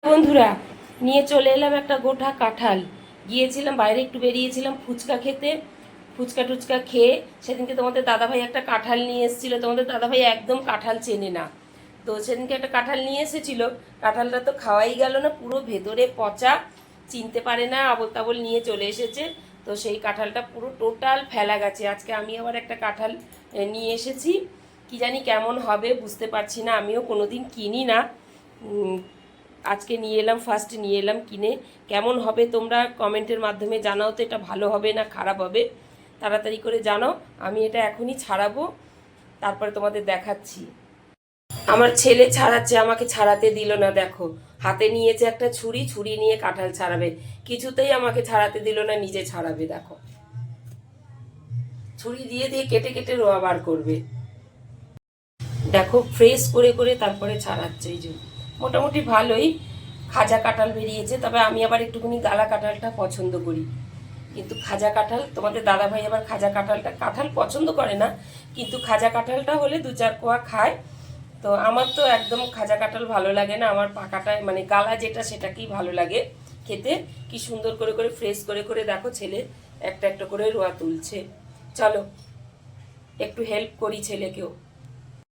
বন্ধুরা, নিয়ে চলে এলাম একটা গোটা কাঁঠাল। গিয়েছিলাম বাইরে, একটু বেরিয়েছিলাম ফুচকা খেতে। ফুচকা টুচকা খেয়ে সেদিনকে তোমাদের দাদাভাই একটা কাঁঠাল নিয়ে এসেছিলো। তোমাদের দাদাভাই একদম কাঁঠাল চেনে না, তো সেদিনকে একটা কাঁঠাল নিয়ে এসেছিলো। কাঁঠালটা তো খাওয়াই গেল না, পুরো ভেতরে পচা, চিনতে পারে না, আবল তাবল নিয়ে চলে এসেছে। তো সেই কাঁঠালটা পুরো টোটাল ফেলা গেছে। আজকে আমি আবার একটা কাঁঠাল নিয়ে এসেছি। কি জানি কেমন হবে, বুঝতে পারছি না, আমিও কোনোদিন কিনি না। আজকে নিয়ে এলাম, ফার্স্ট নিয়ে এলাম কিনে। কেমন হবে তোমরা কমেন্টের মাধ্যমে জানাও তো, এটা ভালো হবে না খারাপ হবে, তাড়াতাড়ি করে জানাও। আমি এটা এখনই ছাড়াবো, তারপরে তোমাদের দেখাচ্ছি। আমার ছেলে ছাড়াচ্ছে, আমাকে ছাড়াতে দিল না। দেখো, হাতে নিয়েছে একটা ছুরি, ছুরি নিয়ে কাঁঠাল ছাড়াবে, কিছুতেই আমাকে ছাড়াতে দিল না, নিজে ছাড়াবে। দেখো, ছুরি দিয়ে দিয়ে কেটে কেটে রোয়া বার করবে। দেখো, ফ্রেশ করে করে তারপরে ছাড়াচ্ছে। এই যে মোটামুটি ভালোই খাজা কাঁঠাল বেরিয়েছে, তবে আমি আবার একটুখানি গালা কাঁঠালটা পছন্দ করি। কিন্তু খাজা কাঁঠাল, তোমাদের দাদাভাই আবার খাজা কাঁঠালটা, কাঁঠাল পছন্দ করে না, কিন্তু খাজা কাঁঠালটা হলে দু চার কোয়া খায়। তো আমার তো একদম খাজা কাঁঠাল ভালো লাগে না, আমার পাকাটায় মানে গালা যেটা সেটাকেই ভালো লাগে খেতে। কি সুন্দর করে করে ফ্রেশ করে করে দেখো ছেলে একটা একটা করে রোয়া তুলছে। চলো একটু হেল্প করি ছেলেকেও।